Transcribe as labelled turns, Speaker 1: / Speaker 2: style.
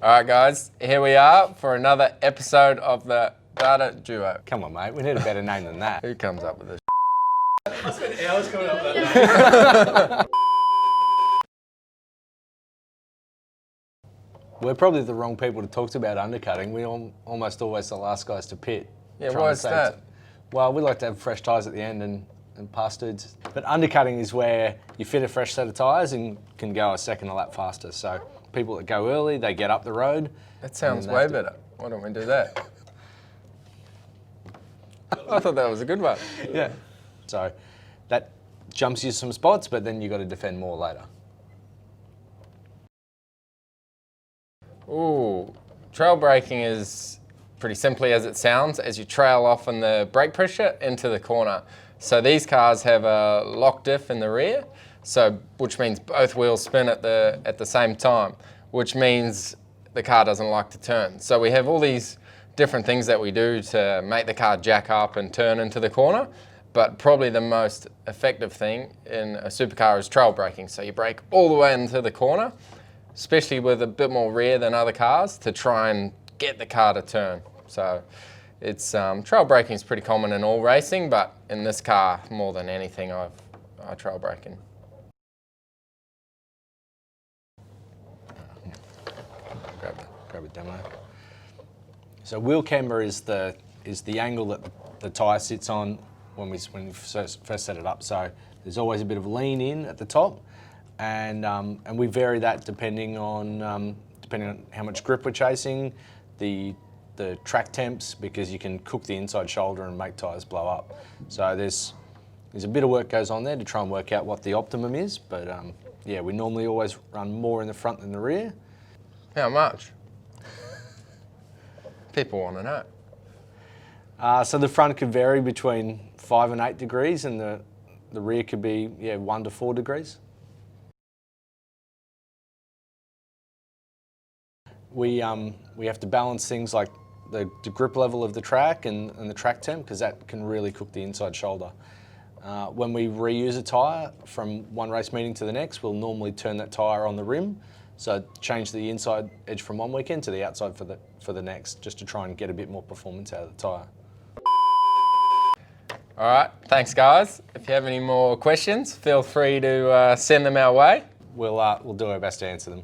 Speaker 1: All right, guys, here we are for another episode of the Data Duo.
Speaker 2: Come on, mate. We need a better name than that.
Speaker 1: Who comes up with this?
Speaker 3: I spent hours coming up with that name.
Speaker 2: We're probably the wrong people to talk to about undercutting. We're almost always the last guys to pit.
Speaker 1: Yeah, why is that?
Speaker 2: Well, we like to have fresh tyres at the end and pass dudes. But undercutting is where you fit a fresh set of tyres and can go a second a lap faster. So people that go early, they get up the road.
Speaker 1: That sounds way better. Why don't we do that? I thought that was a good one.
Speaker 2: Yeah. So that jumps you some spots, but then you've got to defend more later.
Speaker 1: Ooh, trail braking is pretty simply as it sounds, as you trail off on the brake pressure into the corner. So these cars have a lock diff in the rear, which means both wheels spin at the same time, which means the car doesn't like to turn. So we have all these different things that we do to make the car jack up and turn into the corner, but probably the most effective thing in a supercar is trail braking. So you brake all the way into the corner, especially with a bit more rear than other cars, to try and get the car to turn. So it's trail braking is pretty common in all racing, but in this car, more than anything, I trail braking.
Speaker 2: Grab a demo. So wheel camber is the angle that the tyre sits on when we first set it up. So there's always a bit of lean in at the top, and we vary that depending on how much grip we're chasing, the track temps, because you can cook the inside shoulder and make tyres blow up. So there's a bit of work goes on there to try and work out what the optimum is, but yeah, we normally always run more in the front than the rear.
Speaker 1: How much? People want to know.
Speaker 2: So the front could vary between 5 and 8 degrees, and the rear could be 1 to 4 degrees. We have to balance things like the grip level of the track and the track temp, because that can really cook the inside shoulder. When we reuse a tyre from one race meeting to the next, we'll normally turn that tyre on the rim, so change the inside edge from one weekend to the outside for the next, just to try and get a bit more performance out of the tyre.
Speaker 1: All right, thanks guys. If you have any more questions, feel free to send them our way.
Speaker 2: We'll do our best to answer them.